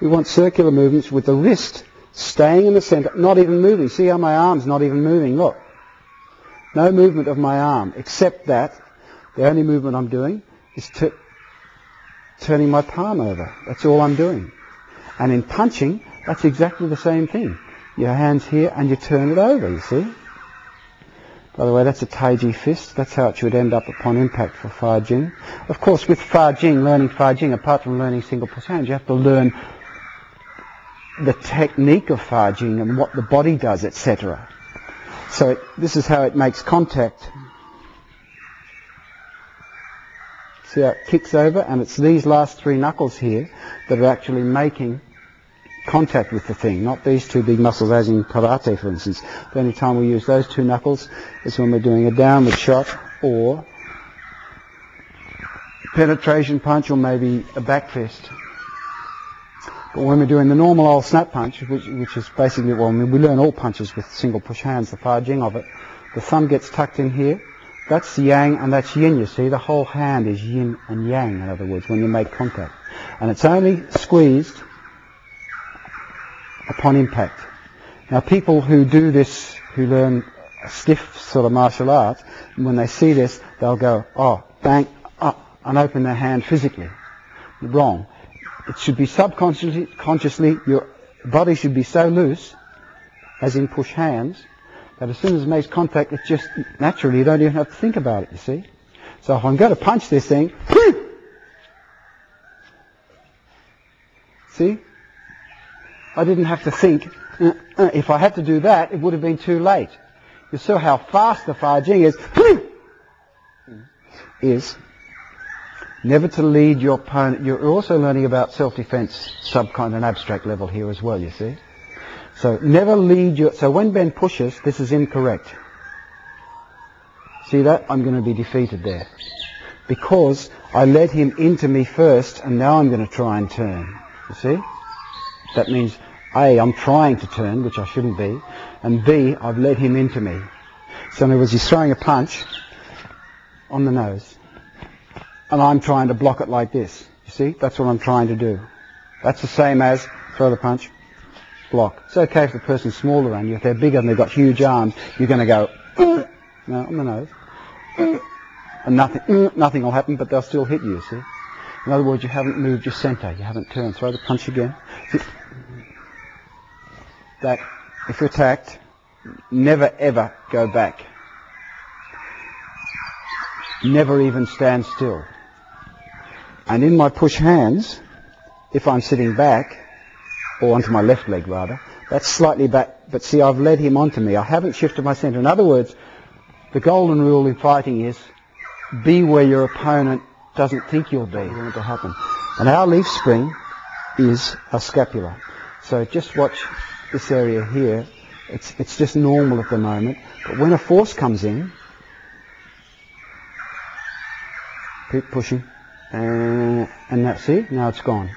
We want circular movements with the wrist staying in the center, not even moving. See how my arm's not even moving? Look. No movement of my arm, except that the only movement I'm doing is turning my palm over. That's all I'm doing. And in punching, that's exactly the same thing. Your hand's here and you turn it over, you see? By the way, that's a Taiji fist. That's how it should end up upon impact for Fa-jing. Of course, with Fa-jing, learning Fa-jing, apart from learning single push hands, you have to learn the technique of Fa-jing and what the body does, etc. So this is how it makes contact. See how it kicks over? And it's these last three knuckles here that are actually making contact with the thing, not these two big muscles as in karate, for instance. The only time we use those two knuckles is when we're doing a downward shot or penetration punch or maybe a back fist. But when we're doing the normal old snap punch, which is basically, well, I mean, we learn all punches with single push hands, the Fa-jing of it. The thumb gets tucked in here. That's yang and that's yin, you see. The whole hand is yin and yang, in other words, when you make contact. And it's only squeezed upon impact. Now people who do this, who learn a stiff sort of martial art, when they see this, they'll go, oh, bang, up, and open their hand physically. Wrong. It should be consciously, your body should be so loose, as in push hands, that as soon as it makes contact, it's just naturally, you don't even have to think about it, you see. So if I'm going to punch this thing, see? I didn't have to think. If I had to do that, it would have been too late. You saw how fast the Fa-jing is never to lead your opponent. You're also learning about self-defense on an abstract level here as well, you see. So never lead your... So when Ben pushes, this is incorrect. See that? I'm going to be defeated there. Because I led him into me first, and now I'm going to try and turn. You see? That means... A, I'm trying to turn, which I shouldn't be, and B, I've led him into me. So in other words, he's throwing a punch on the nose, and I'm trying to block it like this. You see? That's what I'm trying to do. That's the same as throw the punch, block. It's okay if the person's smaller than you. If they're bigger and they've got huge arms, you're going to go no, on the nose, and nothing will happen, but they'll still hit you, see? In other words, you haven't moved your center. You haven't turned. Throw the punch again. See? That if you're attacked, never ever go back. Never even stand still. And in my push hands, if I'm sitting back, or onto my left leg rather, that's slightly back, but see, I've led him onto me. I haven't shifted my center. In other words, the golden rule in fighting is be where your opponent doesn't think you'll be. Want to happen. And our leaf spring is a scapula. So just watch this area here. It's just normal at the moment. But when a force comes in, keep pushing, and now see, now it's gone.